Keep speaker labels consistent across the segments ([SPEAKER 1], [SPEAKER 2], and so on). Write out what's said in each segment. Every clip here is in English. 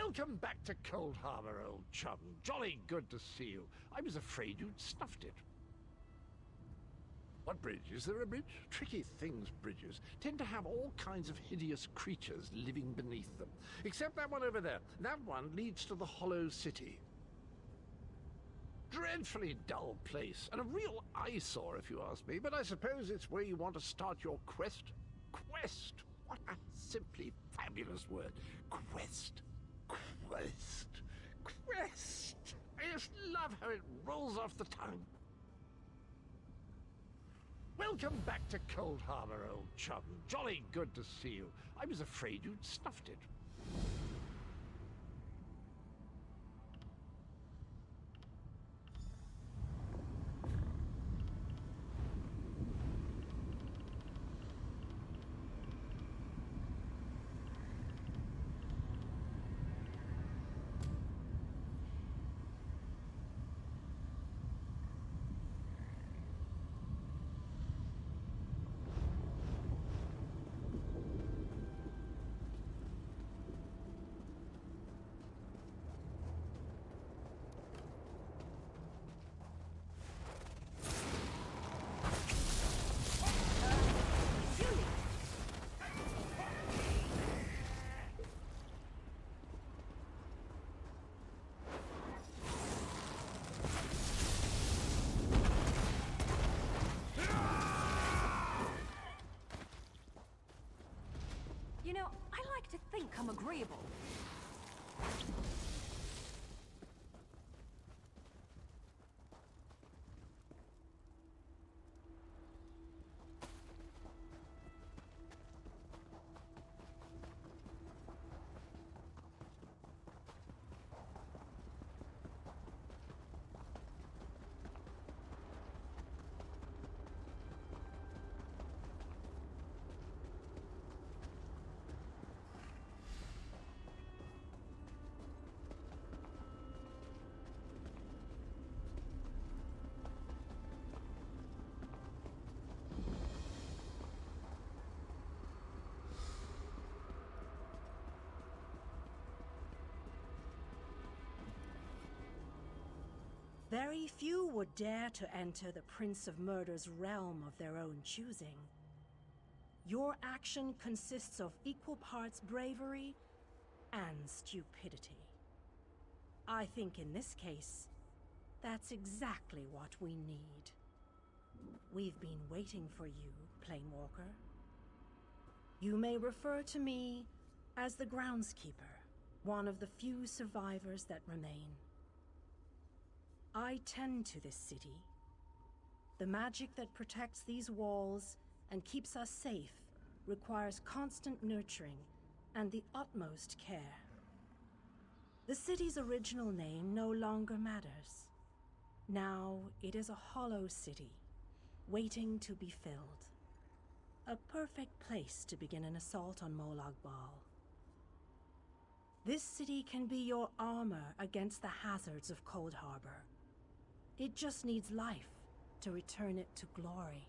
[SPEAKER 1] Welcome back to Cold Harbor, old chum. Jolly good to see you. I was afraid you'd snuffed it. What bridge? Is there a bridge? Tricky things, bridges. Tend to have all kinds of hideous creatures living beneath them. Except that one over there. That one leads to the Hollow City. Dreadfully dull place, and a real eyesore if you ask me, but I suppose it's where you want to start your quest. Quest! What a simply fabulous word. Quest. Quest. Quest! I just love how it rolls off the tongue. Welcome back to Cold Harbor, old chum. Jolly good to see you. I was afraid you'd snuffed it.
[SPEAKER 2] You know, I like to think I'm agreeable.
[SPEAKER 3] Very few would dare to enter the Prince of Murder's realm of their own choosing. Your action consists of equal parts bravery and stupidity. I think in this case, that's exactly what we need. We've been waiting for you, Planewalker. You may refer to me as the Groundskeeper, one of the few survivors that remain. I tend to this city. The magic that protects these walls and keeps us safe requires constant nurturing and the utmost care. The city's original name no longer matters. Now it is a hollow city, waiting to be filled. A perfect place to begin an assault on Molag Bal. This city can be your armor against the hazards of Cold Harbor. It just needs life to return it to glory.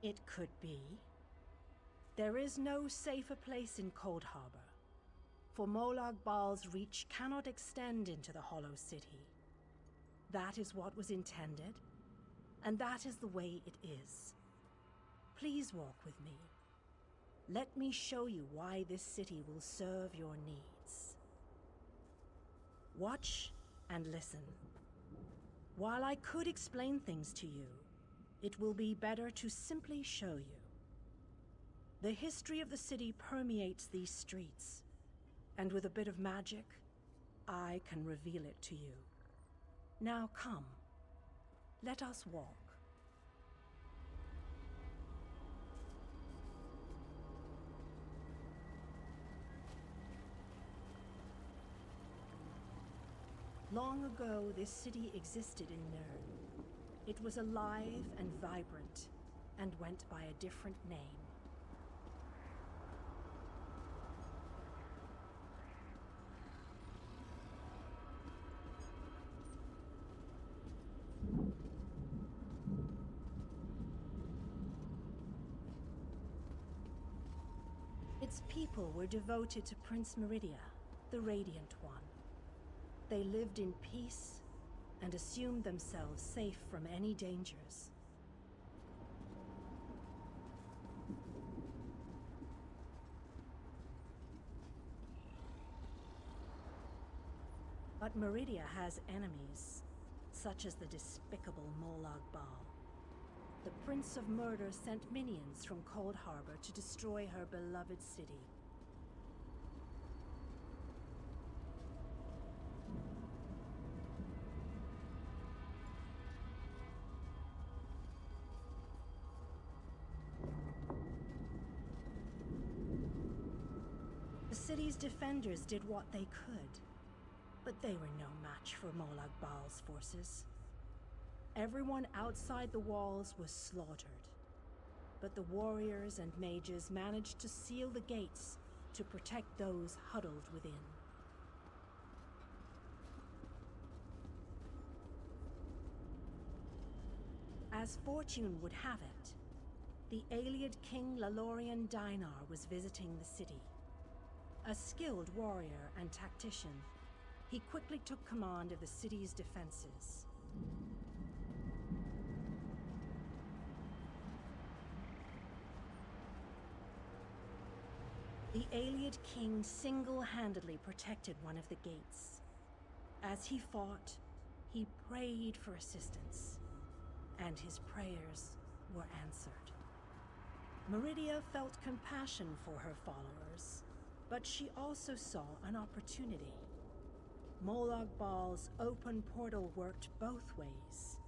[SPEAKER 3] It could be. There is no safer place in Cold Harbor, for Molag Bal's reach cannot extend into the Hollow City. That is what was intended, and that is the way it is. Please walk with me. Let me show you why this city will serve your needs. Watch and listen. While I could explain things to you, it will be better to simply show you. The history of the city permeates these streets, and with a bit of magic, I can reveal it to you. Now come, let us walk. Long ago, this city existed in Nirn. It was alive and vibrant, and went by a different name. Its people were devoted to Prince Meridia, the Radiant One. They lived in peace and assumed themselves safe from any dangers. But Meridia has enemies, such as the despicable Molag Bal. The Prince of Murder sent minions from Cold Harbor to destroy her beloved city. The city's defenders did what they could, but they were no match for Molag Bal's forces. Everyone outside the walls was slaughtered, but the warriors and mages managed to seal the gates to protect those huddled within. As fortune would have it, the Ayleid King Lalorian Dainar was visiting the city. A skilled warrior and tactician, he quickly took command of the city's defenses. The Ayleid King single-handedly protected one of the gates. As he fought, he prayed for assistance, and his prayers were answered. Meridia felt compassion for her followers, but she also saw an opportunity. Molag Bal's open portal worked both ways.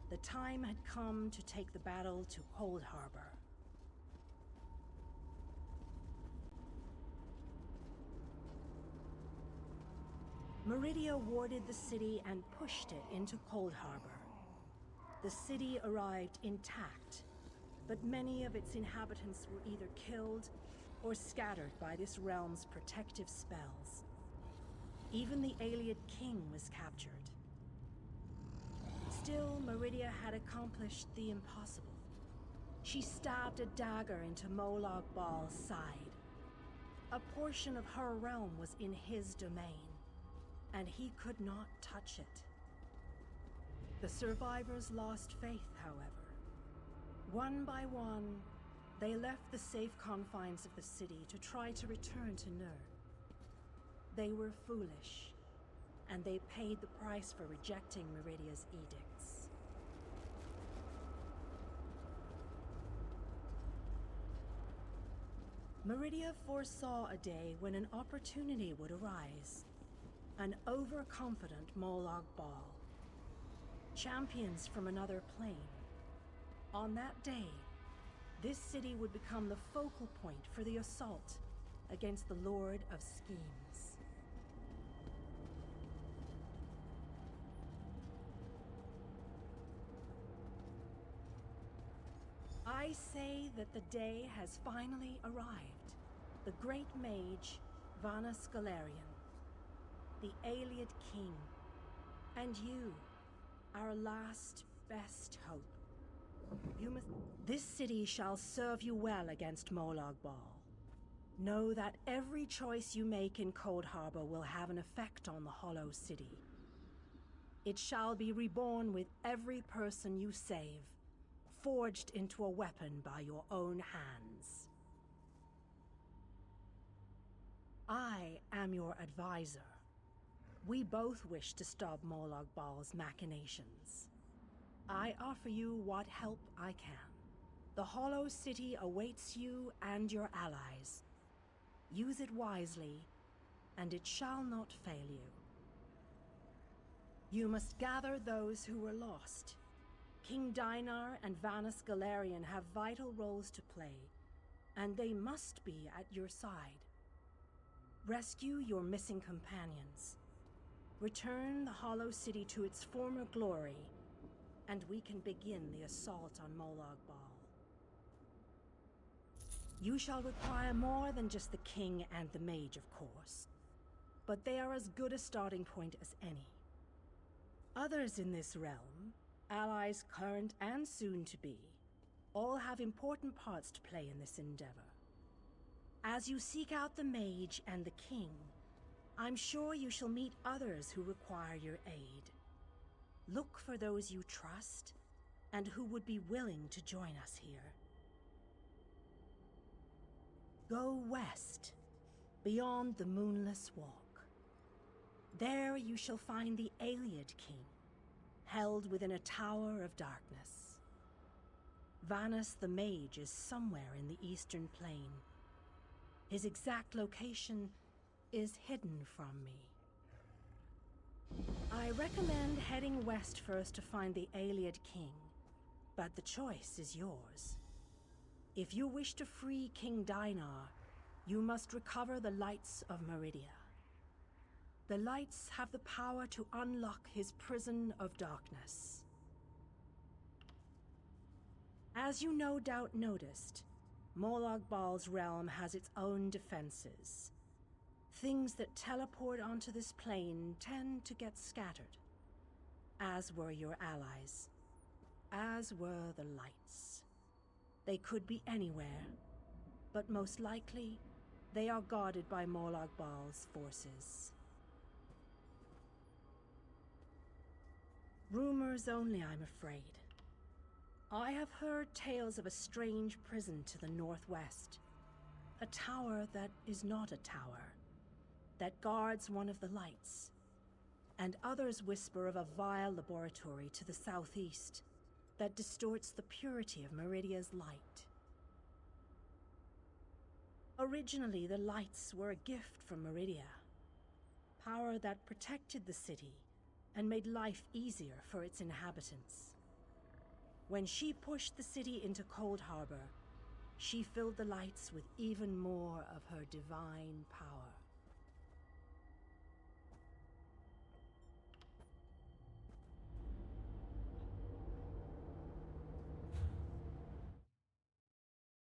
[SPEAKER 3] The time had come to take the battle to Cold Harbor. Meridia warded the city and pushed it into Cold Harbor. The city arrived intact, but many of its inhabitants were either killed or scattered by this realm's protective spells. Even the Ayleid King was captured. Still, Meridia had accomplished the impossible. She stabbed a dagger into Molag Bal's side. A portion of her realm was in his domain, and he could not touch it. The survivors lost faith, however. One by one, they left the safe confines of the city to try to return to Nur. They were foolish, and they paid the price for rejecting Meridia's edicts. Meridia foresaw a day when an opportunity would arise. An overconfident Molag Bal. Champions from another plane. On that day, this city would become the focal point for the assault against the Lord of Schemes. I say that the day has finally arrived. The great mage, Vanas Galarian, the Ayleid King, and you, our last best hope. This city shall serve you well against Molag Bal. Know that every choice you make in Cold Harbor will have an effect on the Hollow City. It shall be reborn with every person you save, forged into a weapon by your own hands. I am your advisor. We both wish to stop Molag Bal's machinations. I offer you what help I can. The Hollow City awaits you and your allies. Use it wisely, and it shall not fail you. You must gather those who were lost. King Dainar and Vanas Galarian have vital roles to play, and they must be at your side. Rescue your missing companions. Return the Hollow City to its former glory, and we can begin the assault on Molag Bal. You shall require more than just the king and the mage, of course, but they are as good a starting point as any. Others in this realm, allies current and soon to be, all have important parts to play in this endeavor. As you seek out the mage and the king, I'm sure you shall meet others who require your aid. Look for those you trust and who would be willing to join us here. Go west, beyond the Moonless Walk. There you shall find the Ayleid King, held within a tower of darkness. Vanus the Mage is somewhere in the Eastern Plain. His exact location is hidden from me. I recommend heading west first to find the Ayleid King, but the choice is yours. If you wish to free King Dinar, you must recover the lights of Meridia. The lights have the power to unlock his prison of darkness. As you no doubt noticed, Molag Bal's realm has its own defenses. Things that teleport onto this plane tend to get scattered, as were your allies, as were the lights. They could be anywhere, but most likely, they are guarded by Molag Bal's forces. Rumors only, I'm afraid. I have heard tales of a strange prison to the northwest. A tower that is not a tower, that guards one of the lights. And others whisper of a vile laboratory to the southeast that distorts the purity of Meridia's light. Originally, the lights were a gift from Meridia, power that protected the city and made life easier for its inhabitants. When she pushed the city into Cold Harbor, she filled the lights with even more of her divine power.